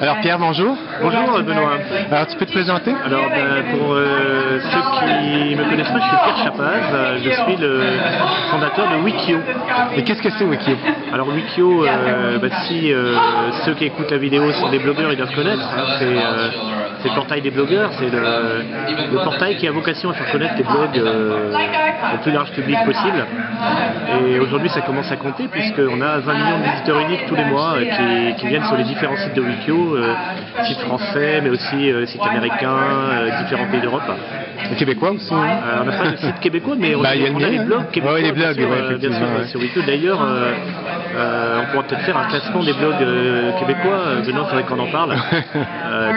Alors Pierre, bonjour. Bonjour Benoît. Alors tu peux te présenter? Alors pour ceux qui me connaissent pas, je suis Pierre Chapaz, je suis le fondateur de Wikio. Et qu'est-ce que c'est Wikio? Alors Wikio, si ceux qui écoutent la vidéo sont des blogueurs, ils doivent connaître, hein, c'est le portail des blogueurs, c'est le portail qui a vocation à faire connaître les blogs au plus large public possible. Et aujourd'hui ça commence à compter puisqu'on a 20 millions de visiteurs uniques tous les mois qui viennent sur les différents sites de Wikio, sites français mais aussi sites américains, différents pays d'Europe. Et québécois aussi? On n'a pas de site québécois mais on a les blogs québécois. Oui, les blogs, bien sûr, sur Wikio. D'ailleurs, on pourra peut-être faire un classement des blogs québécois. Benoît, il faudrait qu'on en parle.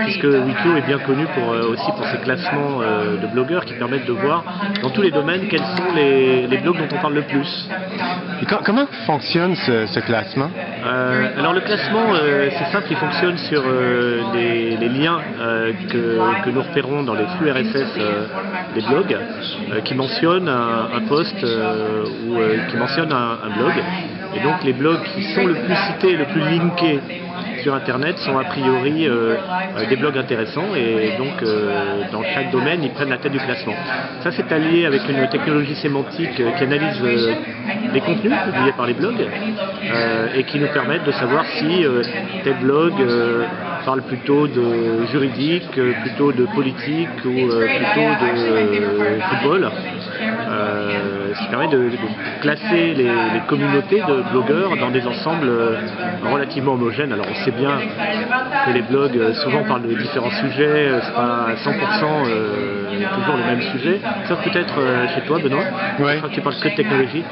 Puisque Wikio est bien connu aussi pour ses classements de blogueurs qui permettent de voir dans tous les domaines quels sont les blogs dont on parle le plus. Et comment fonctionne ce classement? Alors le classement, c'est simple, il fonctionne sur les liens que nous repérons dans les flux RSS des blogs qui mentionnent un post ou qui mentionnent un blog. Et donc les blogs qui sont le plus cités, le plus linkés sur Internet sont a priori des blogs intéressants et donc dans chaque domaine ils prennent la tête du classement. Ça c'est allié avec une technologie sémantique qui analyse les contenus publiés par les blogs et qui nous permettent de savoir si tel blog parle plutôt de juridique, plutôt de politique ou plutôt de football. Ce qui permet de classer les communautés de blogueurs dans des ensembles relativement homogènes. Alors on sait bien que les blogs souvent parlent de différents sujets, c'est pas 100% toujours le même sujet, sauf peut-être chez toi Benoît, ouais. Je crois que tu parles que de technologie.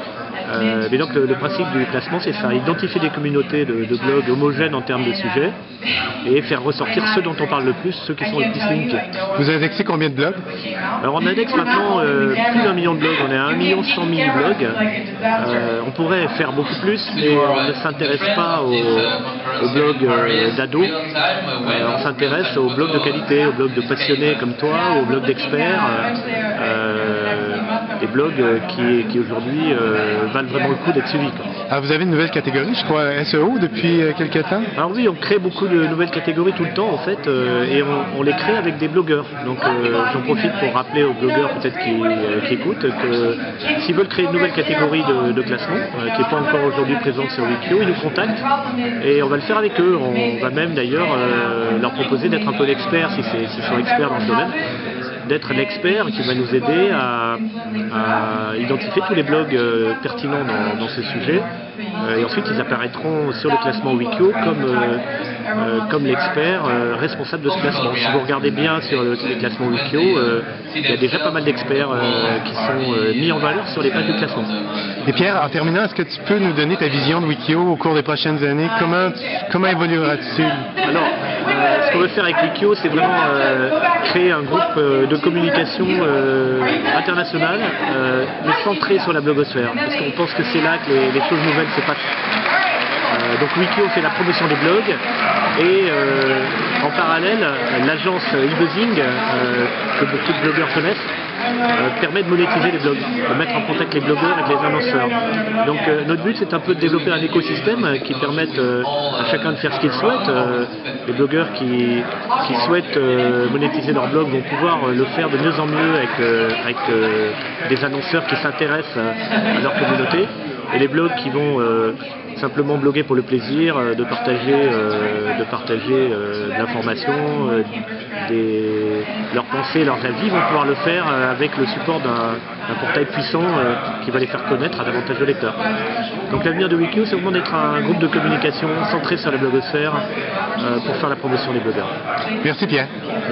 Mais donc le principe du classement c'est ça, identifier des communautés de blogs homogènes en termes de sujets et faire ressortir ceux dont on parle le plus, ceux qui sont les plus linkés. Vous indexez combien de blogs? Alors on indexe maintenant plus d'1 million de blogs, on est à 1 100 000 blogs. On pourrait faire beaucoup plus mais on ne s'intéresse pas aux blogs d'ados, on s'intéresse aux blogs de qualité, aux blogs de passionnés comme toi, aux blogs d'experts. Des blogs qui aujourd'hui valent vraiment le coup d'être suivis. Alors vous avez une nouvelle catégorie, je crois, SEO depuis quelques temps? Alors oui, on crée beaucoup de nouvelles catégories tout le temps en fait, et on les crée avec des blogueurs. Donc j'en profite pour rappeler aux blogueurs peut-être qui écoutent que s'ils veulent créer une nouvelle catégorie de classement, qui n'est pas encore aujourd'hui présente sur Wikio, ils nous contactent et on va le faire avec eux. On va même d'ailleurs leur proposer d'être un peu l'expert s'ils sont experts dans ce domaine. D'être l'expert qui va nous aider à identifier tous les blogs pertinents dans ce sujet et ensuite ils apparaîtront sur le classement Wikio comme l'expert responsable de ce classement. Si vous regardez bien sur les classements Wikio, il y a déjà pas mal d'experts qui sont mis en valeur sur les pages du classement. Et Pierre, en terminant, est-ce que tu peux nous donner ta vision de Wikio au cours des prochaines années? Comment évoluera-t-il? Alors, ce qu'on veut faire avec Wikio, c'est vraiment créer un groupe de communication internationale, mais centré sur la blogosphère, parce qu'on pense que c'est là que les choses nouvelles se passent. Donc Wikio fait la promotion des blogs et en parallèle, l'agence eBuzzing, que beaucoup de blogueurs connaissent, permet de monétiser les blogs, de mettre en contact les blogueurs et les annonceurs. Donc notre but c'est un peu de développer un écosystème qui permette à chacun de faire ce qu'il souhaite. Les blogueurs qui souhaitent monétiser leur blog vont pouvoir le faire de mieux en mieux avec des annonceurs qui s'intéressent à leur communauté. Et les blogs qui vont simplement bloguer pour le plaisir de partager de l'information, leurs pensées, leurs avis, vont pouvoir le faire avec le support d'un portail puissant qui va les faire connaître à davantage de lecteurs. Donc l'avenir de Wikio, c'est vraiment d'être un groupe de communication centré sur la blogosphère pour faire la promotion des blogueurs. Merci Pierre. Merci.